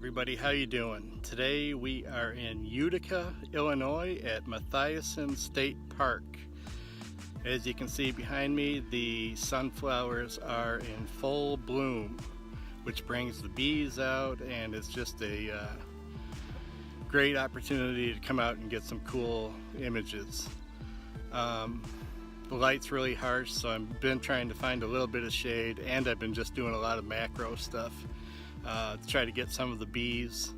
everybody, how you doing? Today we are in Utica, Illinois at Matthiessen State Park. As you can see behind me, the sunflowers are in full bloom, which brings the bees out, and it's just a great opportunity to come out and get some cool images. The light's really harsh, so I've been trying to find a little bit of shade, and I've been just doing a lot of macro stuff to try to get some of the bees,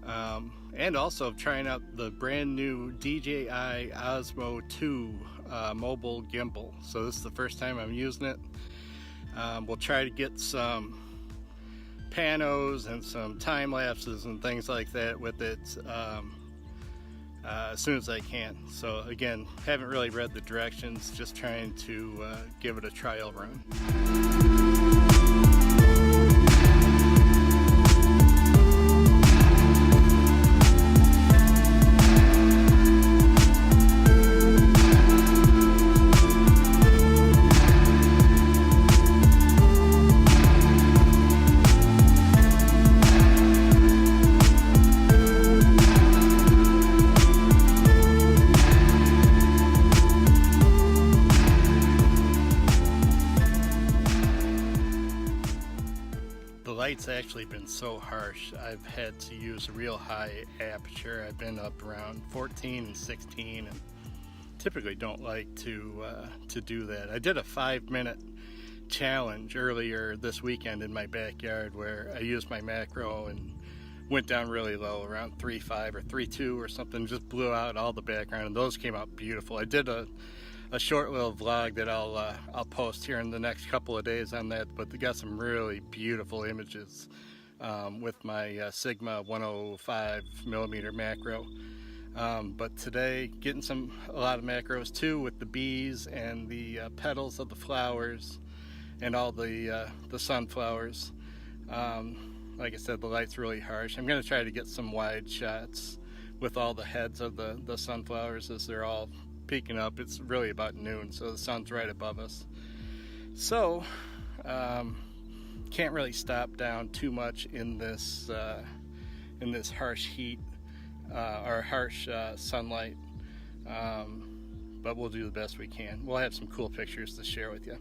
and also trying out the brand new DJI Osmo mobile gimbal. So this is the first time I'm using it. We'll try to get some panos and some time lapses and things like that with it as soon as I can. So again, haven't really read the directions, just trying to give it a trial run. Light's actually been so harsh, I've had to use a real high aperture. I've been up around 14 and 16 and typically don't like to do that. I did a 5-minute challenge earlier this weekend in my backyard where I used my macro and went down really low, around 3.5 or 3.2 or something, just blew out all the background, and those came out beautiful. I did a short little vlog that I'll post here in the next couple of days on that, but they got some really beautiful images with my Sigma 105mm macro. But today, getting a lot of macros too with the bees and the petals of the flowers and all the sunflowers. Like I said, the light's really harsh. I'm going to try to get some wide shots with all the heads of the sunflowers as they're all peeking up. It's really about noon, so the sun's right above us. So can't really stop down too much in this harsh heat or harsh sunlight, but we'll do the best we can. We'll have some cool pictures to share with you.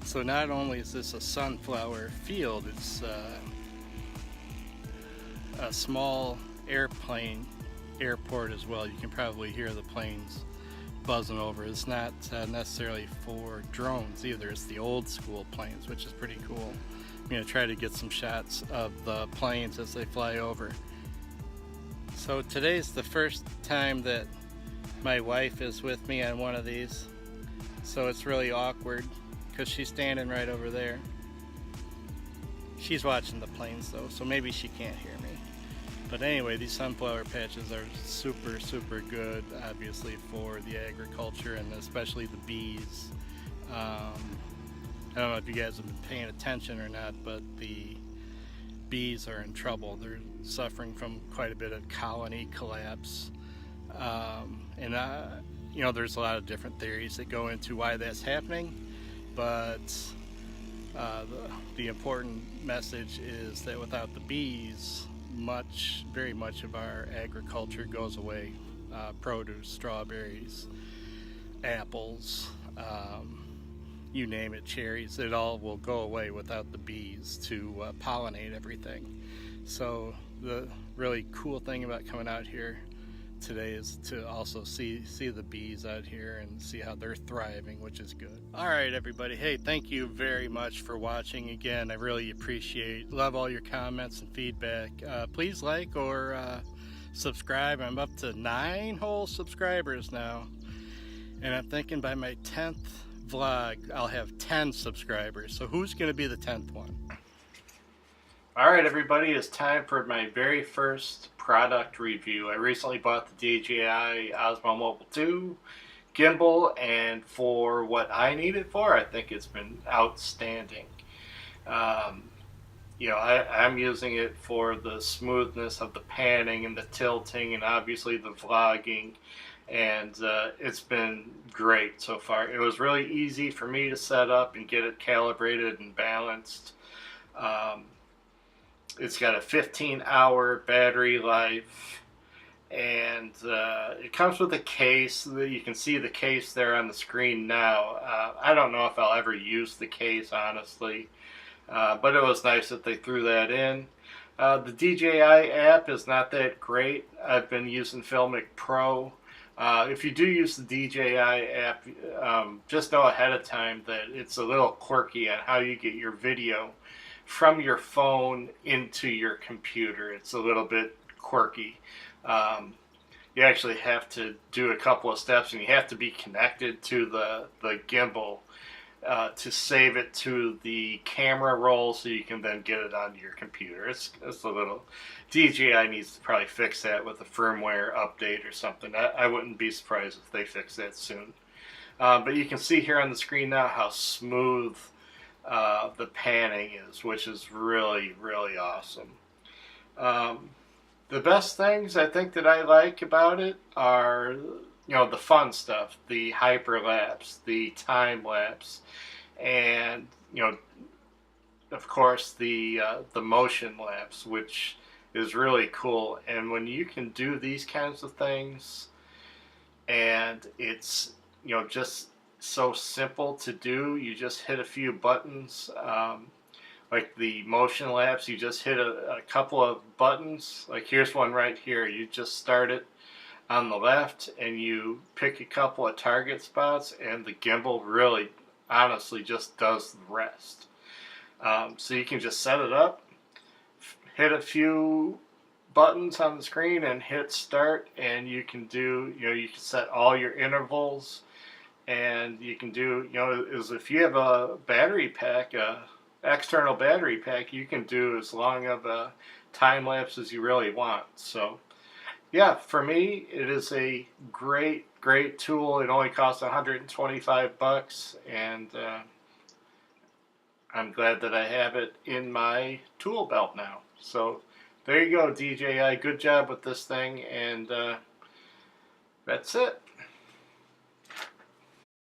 So not only is this a sunflower field, it's a small airport as well. You can probably hear the planes buzzing over. It's not necessarily for drones either. It's the old school planes, which is pretty cool. I'm going to try to get some shots of the planes as they fly over. So today's the first time that my wife is with me on one of these, so it's really awkward because she's standing right over there. She's watching the planes though, so maybe she can't hear me. But anyway, these sunflower patches are super good, obviously, for the agriculture and especially the bees. I don't know if you guys have been paying attention or not, but the bees are in trouble. They're suffering from quite a bit of colony collapse. You know, there's a lot of different theories that go into why that's happening. But the important message is that without the bees, very much of our agriculture goes away. Produce, strawberries, apples, you name it, cherries, it all will go away without the bees to pollinate everything. So the really cool thing about coming out here today is to also see the bees out here and see how they're thriving, which is good. All right, everybody. Hey, thank you very much for watching. Again, I really love all your comments and feedback. Please like or subscribe. I'm up to 9 whole subscribers now, and I'm thinking by my 10th vlog I'll have 10 subscribers. So who's going to be the 10th one? Alright, everybody, it's time for my very first product review. I recently bought the DJI Osmo Mobil 2 gimbal, and for what I need it for, I think it's been outstanding. You know, I'm using it for the smoothness of the panning and the tilting and obviously the vlogging, and it's been great so far. It was really easy for me to set up and get it calibrated and balanced. It's got a 15-hour battery life, and it comes with a case. You can see the case there on the screen now. I don't know if I'll ever use the case, honestly, but it was nice that they threw that in. The DJI app is not that great. I've been using Filmic Pro. If you do use the DJI app, just know ahead of time that it's a little quirky on how you get your video from your phone into your computer. It's a little bit quirky. You actually have to do a couple of steps, and you have to be connected to the gimbal to save it to the camera roll so you can then get it onto your computer. It's a little... DJI needs to probably fix that with a firmware update or something. I wouldn't be surprised if they fix that soon. But you can see here on the screen now how smooth the panning is, which is really, really awesome. The best things I think that I like about it are, you know, the fun stuff, the hyperlapse, the time lapse, and, you know, of course the motion lapse, which is really cool. And when you can do these kinds of things, and it's, you know, just so simple to do. You just hit a few buttons, like the motion lapse. You just hit a couple of buttons. Like here's one right here. You just start it on the left and you pick a couple of target spots, and the gimbal really honestly just does the rest. So you can just set it up, hit a few buttons on the screen and hit start, and you can do, you know, you can set all your intervals. And you can do, you know, if you have a battery pack, external battery pack, you can do as long of a time lapse as you really want. So, yeah, for me, it is a great tool. It only costs $125, and I'm glad that I have it in my tool belt now. So, there you go, DJI. Good job with this thing, and that's it.